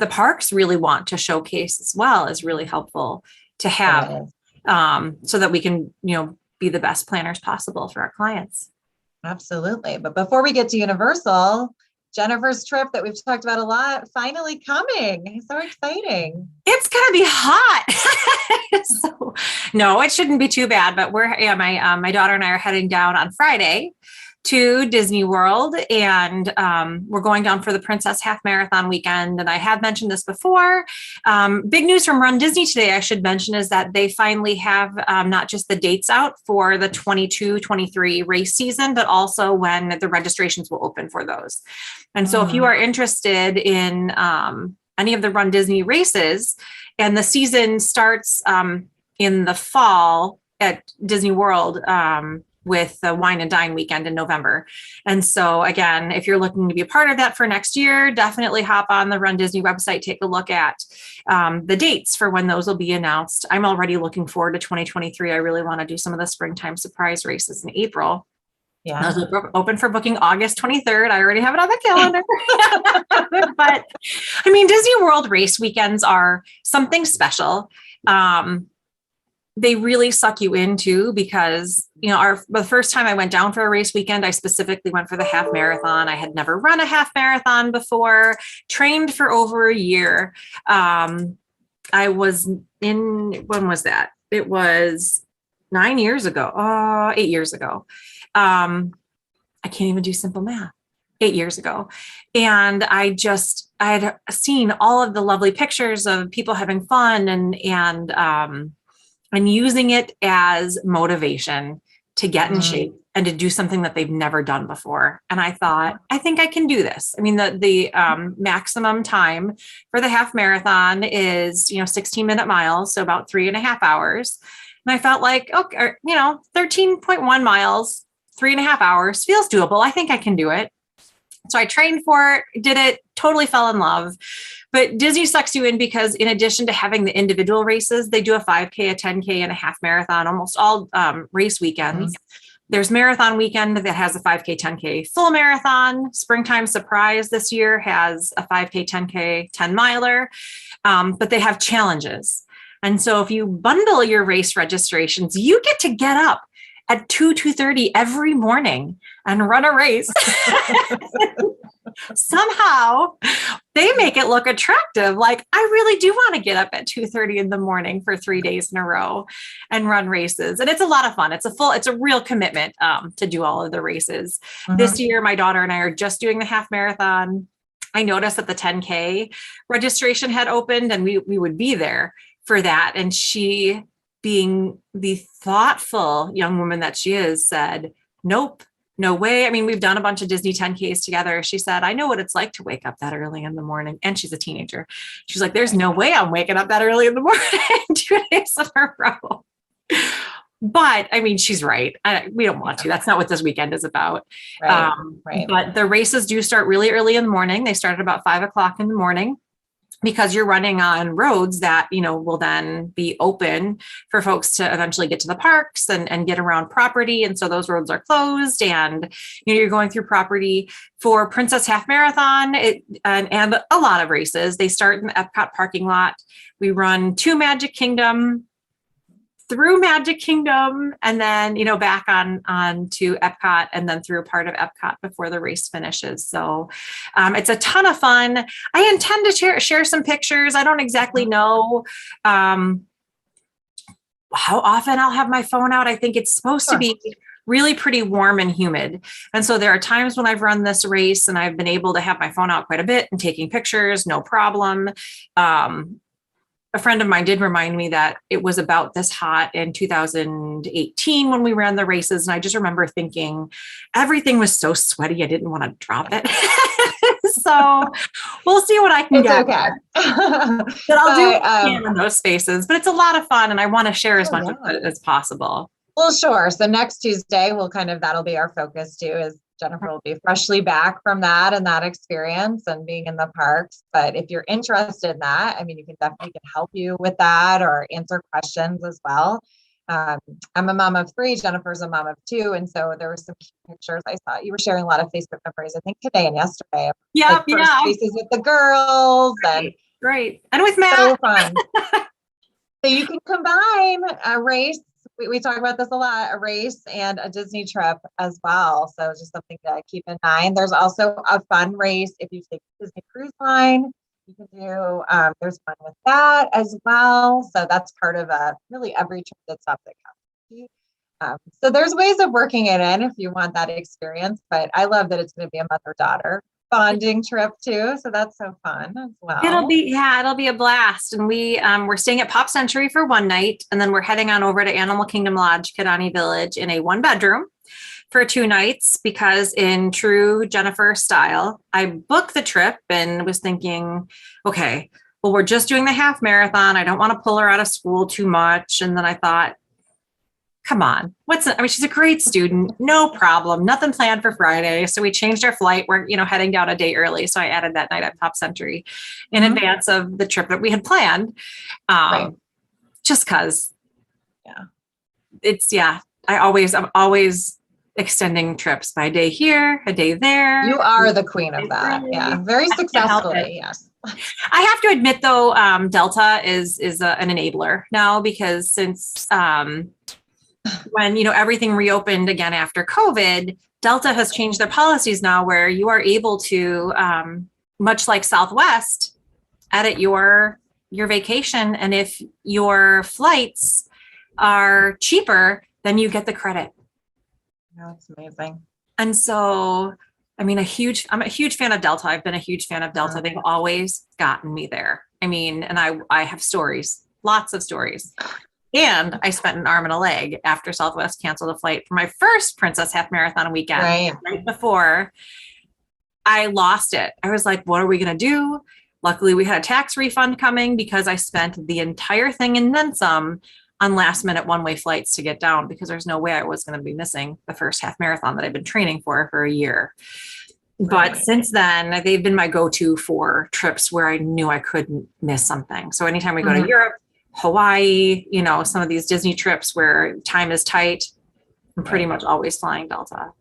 the parks really want to showcase as well is really helpful to have so that we can, be the best planners possible for our clients. Absolutely. But before we get to Universal, Jennifer's trip that we've talked about a lot, finally coming. So exciting. It's going to be hot. So, no, it shouldn't be too bad, but my daughter and I are heading down on Friday to Disney World, and we're going down for the Princess Half Marathon weekend. And I have mentioned this before. Big news from Run Disney today, I should mention, is that they finally have not just the dates out for the 22-23 race season, but also when the registrations will open for those. And so if you are interested in any of the Run Disney races, and the season starts in the fall at Disney World, with the Wine and Dine weekend in November. And so again, if you're looking to be a part of that for next year, definitely hop on the Run Disney website, take a look at the dates for when those will be announced. I'm already looking forward to 2023. I really want to do some of the springtime surprise races in April. Yeah. Those are open for booking August 23rd. I already have it on the calendar. But I mean, Disney World race weekends are something special. They really suck you in too, because, you know, the first time I went down for a race weekend, I specifically went for the half marathon. I had never run a half marathon before, trained for over a year. I was when was that? It was 8 years ago. I can't even do simple math. 8 years ago. And I had seen all of the lovely pictures of people having fun and using it as motivation to get in shape and to do something that they've never done before. And I thought, I think I can do this. I mean, the maximum time for the half marathon is, 16-minute miles, so about 3.5 hours. And I felt like, okay, 13.1 miles, 3.5 hours feels doable. I think I can do it. So I trained for it, did it, totally fell in love. But Disney sucks you in because in addition to having the individual races, they do a 5K, a 10K, and a half marathon, almost all race weekends. There's marathon weekend that has a 5K, 10K full marathon. Springtime Surprise this year has a 5K, 10K, 10 miler, but they have challenges. And so if you bundle your race registrations, you get to get up at 2:30 every morning and run a race. Somehow they make it look attractive. Like, I really do want to get up at 2:30 in the morning for 3 days in a row and run races. And it's a lot of fun. It's a real commitment to do all of the races. This year, my daughter and I are just doing the half marathon. I noticed that the 10K registration had opened and we would be there for that. And she, being the thoughtful young woman that she is, said, nope, no way. I mean, we've done a bunch of Disney 10Ks together. She said, I know what it's like to wake up that early in the morning. And she's a teenager. She's like, there's no way I'm waking up that early in the morning 2 days in a row. But I mean, she's right. We don't want to. That's not what this weekend is about. Right. But the races do start really early in the morning. They start at about 5 o'clock in the morning, because you're running on roads that, will then be open for folks to eventually get to the parks and get around property. And so those roads are closed, and, you're going through property. For Princess Half Marathon and a lot of races, they start in the Epcot parking lot. We run to Magic Kingdom, through Magic Kingdom, and then, back on to Epcot, and then through a part of Epcot before the race finishes. So it's a ton of fun. I intend to share some pictures. I don't exactly know how often I'll have my phone out. I think it's supposed to be really pretty warm and humid. And so there are times when I've run this race and I've been able to have my phone out quite a bit and taking pictures, no problem. A friend of mine did remind me that it was about this hot in 2018 when we ran the races. And I just remember thinking everything was so sweaty, I didn't want to drop it. So we'll see what I can get. Okay. But I'll do it in those spaces. But it's a lot of fun, and I want to share as much as possible. Well, sure. So next Tuesday, that'll be our focus too, is Jennifer will be freshly back from that and that experience and being in the parks. But if you're interested in that, I mean, you can definitely help you with that or answer questions as well. I'm a mom of 3. Jennifer's a mom of 2. And so there were some pictures I saw. You were sharing a lot of Facebook memories, I think today and yesterday. Yeah. Spaces with the girls. Great. And with Matt. So fun. So you can combine a race. We talk about this a lot, a race and a Disney trip as well. So just something to keep in mind. There's also a fun race if you take Disney Cruise Line. You can do, there's fun with that as well. So that's part of really every trip that stops at California. So there's ways of working it in if you want that experience, but I love that it's going to be a mother-daughter bonding trip too. So that's so fun as well. It'll be a blast. And we're staying at Pop Century for one night, and then we're heading on over to Animal Kingdom Lodge, Kidani Village, in a 1-bedroom for 2 nights, because in true Jennifer style, I booked the trip and was thinking, okay, well, we're just doing the half marathon. I don't want to pull her out of school too much. And then I thought, come on, she's a great student, no problem, nothing planned for Friday. So we changed our flight. We're, heading down a day early. So I added that night at Pop Century in advance of the trip that we had planned. Just cause I'm always extending trips by a day here, a day there. You are the queen of that. Yeah. Very successfully. Yes. I have to admit though, Delta is an enabler now, because since, when, everything reopened again after COVID, Delta has changed their policies now where you are able to, much like Southwest, edit your vacation. And if your flights are cheaper, then you get the credit. That's amazing. And so, I'm a huge fan of Delta. I've been a huge fan of Delta. They've always gotten me there. And I have stories, lots of stories. And I spent an arm and a leg after Southwest canceled a flight for my first Princess Half Marathon weekend. Right before I lost it. I was like, what are we going to do? Luckily, we had a tax refund coming because I spent the entire thing and then some on last minute one-way flights to get down, because there's no way I was going to be missing the first half marathon that I've been training for a year. But since then, they've been my go-to for trips where I knew I couldn't miss something. So anytime we go to Europe, Hawaii, some of these Disney trips where time is tight, I'm pretty much always flying Delta.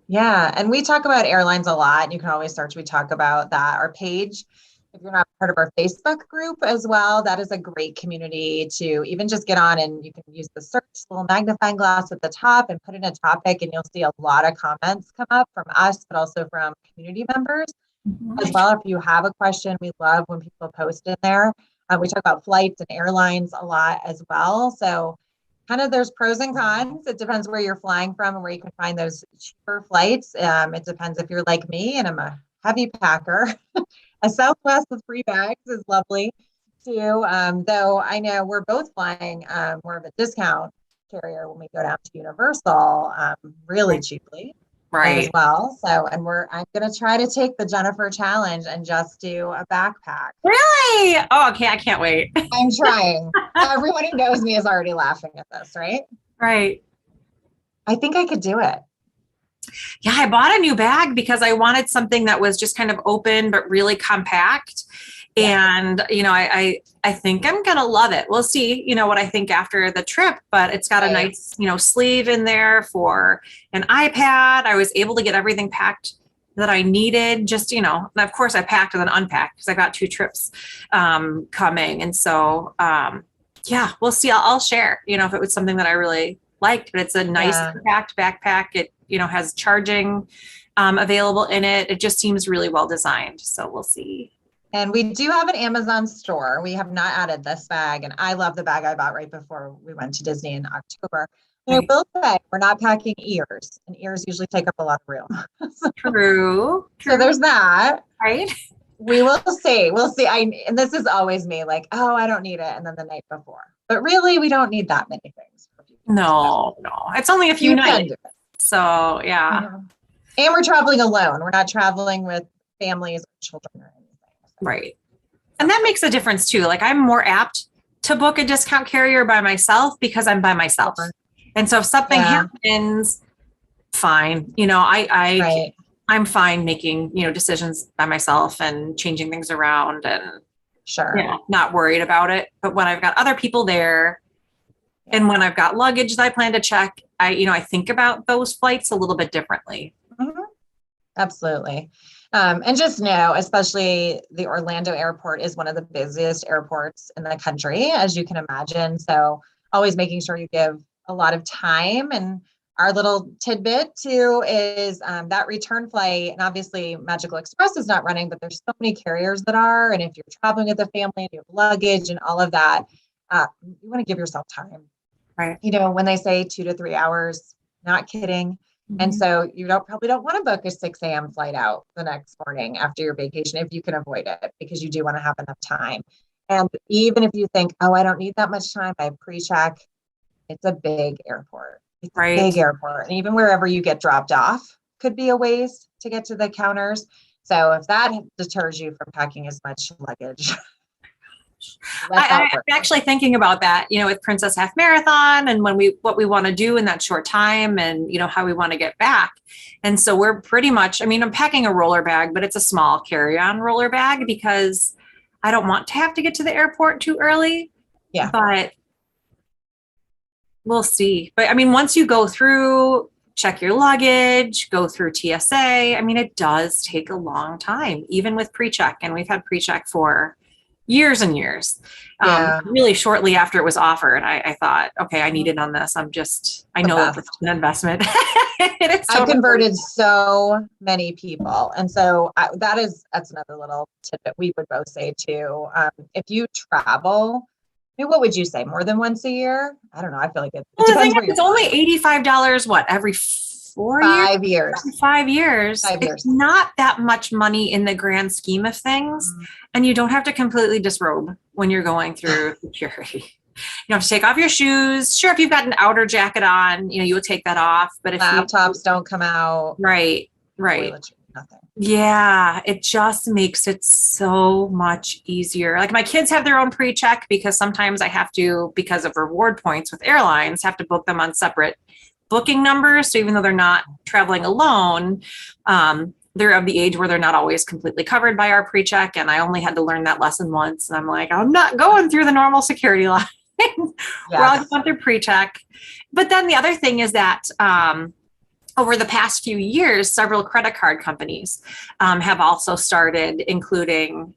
Yeah. And we talk about airlines a lot. You can always search. We talk about that. Our page, if you're not part of our Facebook group as well, that is a great community to even just get on, and you can use the search little magnifying glass at the top and put in a topic, and you'll see a lot of comments come up from us, but also from community members as well. If you have a question, we love when people post in there. We talk about flights and airlines a lot as well. So kind of there's pros and cons. It depends where you're flying from and where you can find those cheaper flights. It depends if you're like me and I'm a heavy packer. A Southwest with free bags is lovely too. Though I know we're both flying more of a discount carrier when we go down to Universal really cheaply. As well. So, and I'm going to try to take the Jennifer challenge and just do a backpack. Really? Oh, okay. I can't wait. I'm trying. Everyone who knows me is already laughing at this, right? Right. I think I could do it. Yeah. I bought a new bag because I wanted something that was just kind of open, but really compact. And, I think I'm going to love it. We'll see, what I think after the trip, but it's got a nice, sleeve in there for an iPad. I was able to get everything packed that I needed, just, and of course I packed and then unpacked because I got 2 trips coming. And so, we'll see. I'll share, if it was something that I really liked, but it's a nice compact backpack. It, has charging available in it. It just seems really well designed. So we'll see. And we do have an Amazon store. We have not added this bag, and I love the bag I bought right before we went to Disney in October. And I will say, we're not packing ears, and ears usually take up a lot of room. True. So there's that. Right. We will see. We'll see. And this is always me, like, oh, I don't need it. And then the night before. But really, we don't need that many things. No. It's only a few nights. So, yeah. Mm-hmm. And we're traveling alone. We're not traveling with families or children or anything. Right. And that makes a difference too. Like, I'm more apt to book a discount carrier by myself because I'm by myself. And so if something happens, fine. I'm fine making, decisions by myself and changing things around and not worried about it. But when I've got other people there and when I've got luggage that I plan to check, I think about those flights a little bit differently. Mm-hmm. Absolutely. And just know, especially the Orlando airport is one of the busiest airports in the country, as you can imagine. So always making sure you give a lot of time. And our little tidbit too is that return flight. And obviously Magical Express is not running, but there's so many carriers that are. And if you're traveling with a family and you have luggage and all of that, you want to give yourself time Right. when they say 2 to 3 hours, not kidding. And so you probably don't want to book a 6 a.m. flight out the next morning after your vacation if you can avoid it, because you do want to have enough time. And even if you think, oh, I don't need that much time, I PreCheck, it's a big airport. It's a big airport. And even wherever you get dropped off could be a ways to get to the counters. So if that deters you from packing as much luggage. I'm actually thinking about that, with Princess Half Marathon and what we want to do in that short time and, how we want to get back. And so we're pretty much, I'm packing a roller bag, but it's a small carry-on roller bag because I don't want to have to get to the airport too early. Yeah. But we'll see. But once you go through, check your luggage, go through TSA, it does take a long time, even with PreCheck. And we've had PreCheck for years and years. Really shortly after it was offered, I thought, okay, I need it on this. I know it's an investment. I've converted so many people. And so that's another little tidbit we would both say too. If you travel, what would you say? More than once a year? I don't know. I feel like it depends where you're. It's only $85, every 5 years. 5 years. It's not that much money in the grand scheme of things. And you don't have to completely disrobe when you're going through security. You have to take off your shoes. Sure, if you've got an outer jacket on, you will take that off. But if laptops don't come out. Right. Nothing. Yeah, it just makes it so much easier. Like my kids have their own PreCheck because sometimes I have to, because of reward points with airlines, have to book them on separate booking numbers. So even though they're not traveling alone, they're of the age where they're not always completely covered by our PreCheck. And I only had to learn that lesson once. And I'm like, I'm not going through the normal security line. We're all going through PreCheck. But then the other thing is that over the past few years, several credit card companies have also started including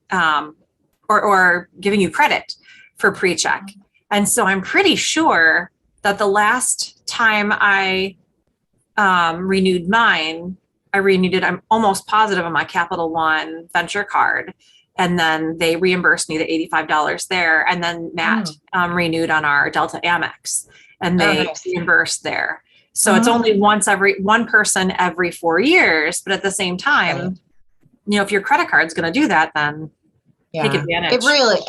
or giving you credit for PreCheck. And so I'm pretty sure that the last time I renewed mine, I'm almost positive on my Capital One Venture card. And then they reimbursed me the $85 there. And then Matt renewed on our Delta Amex and they reimbursed there. So it's only one person every 4 years. But at the same time, if your credit card's going to do that, then take advantage. It really,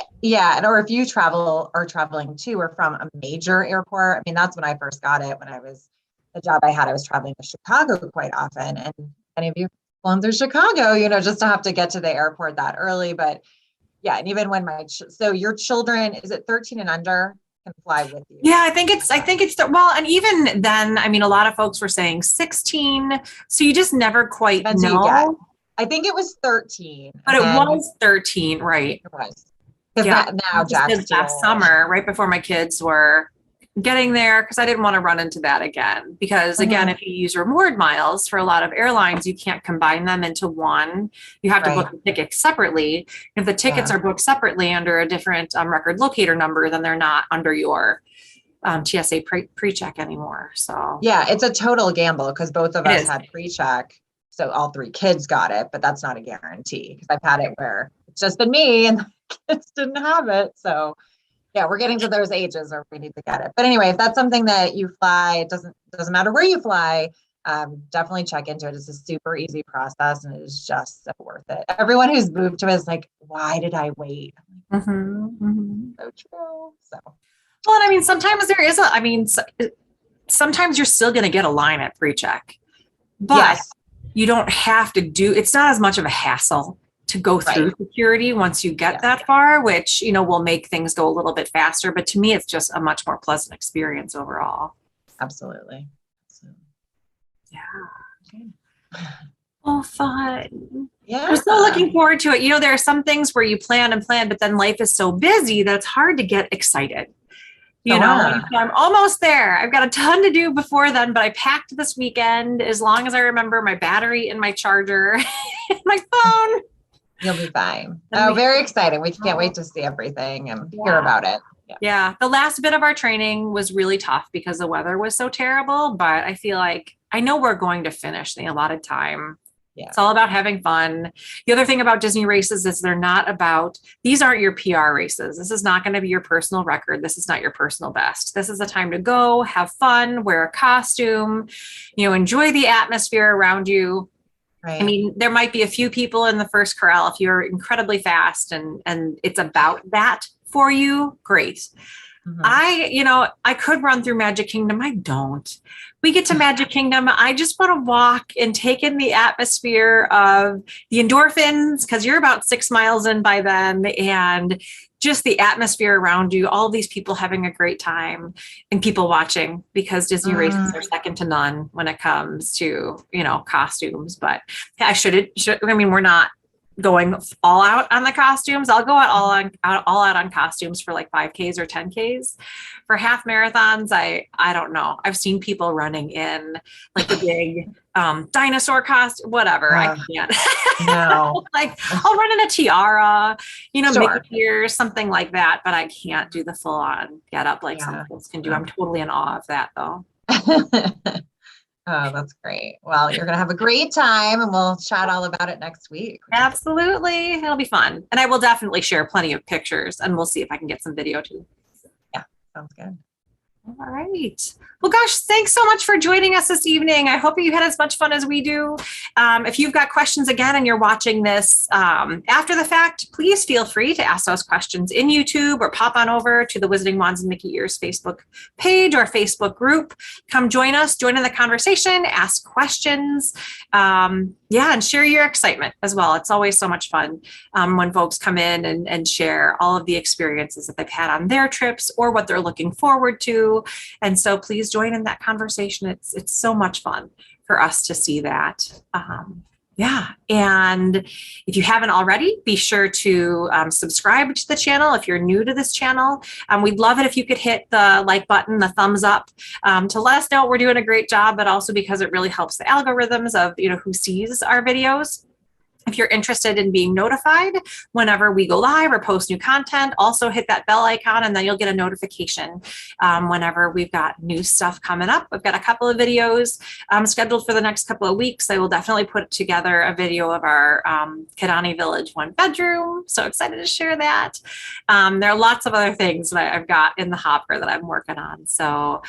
or if you are traveling to or from a major airport, that's when I first got it. When the job I had, I was traveling to Chicago quite often. And any of you flown through Chicago, just to have to get to the airport that early. But yeah, and even when so your children, is it 13 and under, can fly with you? Yeah, I think it's and even then, a lot of folks were saying 16. So you just never quite know. I think it was 13. But it was 13, right? It was. Because now Jack's last summer, right before my kids were getting there, because I didn't want to run into that again. Because again, if you use reward miles for a lot of airlines, you can't combine them into one. You have to book the tickets separately. If the tickets are booked separately under a different record locator number, then they're not under your TSA PreCheck anymore. So it's a total gamble because both of us had PreCheck. So all 3 kids got it, but that's not a guarantee because I've had it where it's just been me and the kids didn't have it. So we're getting to those ages where we need to get it. But anyway, if that's something that you fly, it doesn't matter where you fly, definitely check into it. It's a super easy process and it is just so worth it. Everyone who's moved to it is like, why did I wait? So true. So, well, and sometimes there is sometimes you're still going to get a line at PreCheck, but you don't have to it's not as much of a hassle to go through security once you get that far, which, will make things go a little bit faster. But to me, it's just a much more pleasant experience overall. Absolutely. Yeah. Oh, fun. Yeah. I'm still looking forward to it. There are some things where you plan, but then life is so busy that it's hard to get excited. I'm almost there. I've got a ton to do before then, but I packed this weekend as long as I remember my battery and my charger and my phone. You'll be fine. Oh, very exciting. We can't wait to see everything and hear about it. Yeah. The last bit of our training was really tough because the weather was so terrible, but I feel like I know we're going to finish the allotted time It's all about having fun. The other thing about Disney races is these aren't your PR races. This is not going to be your personal record. This is not your personal best. This is a time to go, have fun, wear a costume, enjoy the atmosphere around you. Right. I mean, there might be a few people in the first corral if you're incredibly fast and it's about that for you. Great. Mm-hmm. I could run through Magic Kingdom. I don't. We get to Magic Kingdom. I just want to walk and take in the atmosphere of the endorphins, because you're about 6 miles in by then, and just the atmosphere around you, all these people having a great time and people watching, because Disney races are second to none when it comes to, costumes. But we're not going all out on the costumes. I'll go all out on costumes for like 5Ks or 10Ks. For half marathons, I don't know. I've seen people running in like a big dinosaur costume, whatever. I can't. No. Like I'll run in a tiara, Sure. Mickey ears, something like that, but I can't do the full on get up like some folks can do. I'm totally in awe of that though. Oh, that's great. Well, you're going to have a great time, and we'll chat all about it next week. Absolutely. It'll be fun. And I will definitely share plenty of pictures, and we'll see if I can get some video too. Yeah, sounds good. All right. Well, gosh, thanks so much for joining us this evening. I hope you had as much fun as we do. If you've got questions again and you're watching this after the fact, please feel free to ask those questions in YouTube or pop on over to the Wizarding Wands and Mickey Ears Facebook page or Facebook group. Come join us, join in the conversation, ask questions. And share your excitement as well. It's always so much fun when folks come in and share all of the experiences that they've had on their trips or what they're looking forward to. And so please join in that conversation. It's so much fun for us to see that. And if you haven't already, be sure to subscribe to the channel if you're new to this channel. We'd love it if you could hit the like button, the thumbs up, to let us know we're doing a great job, but also because it really helps the algorithms of who sees our videos. If you're interested in being notified whenever we go live or post new content, also hit that bell icon and then you'll get a notification whenever we've got new stuff coming up. We've got a couple of videos scheduled for the next couple of weeks. I will definitely put together a video of our Kidani Village 1-bedroom. So excited to share that. There are lots of other things that I've got in the hopper that I'm working on. So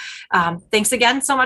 thanks again so much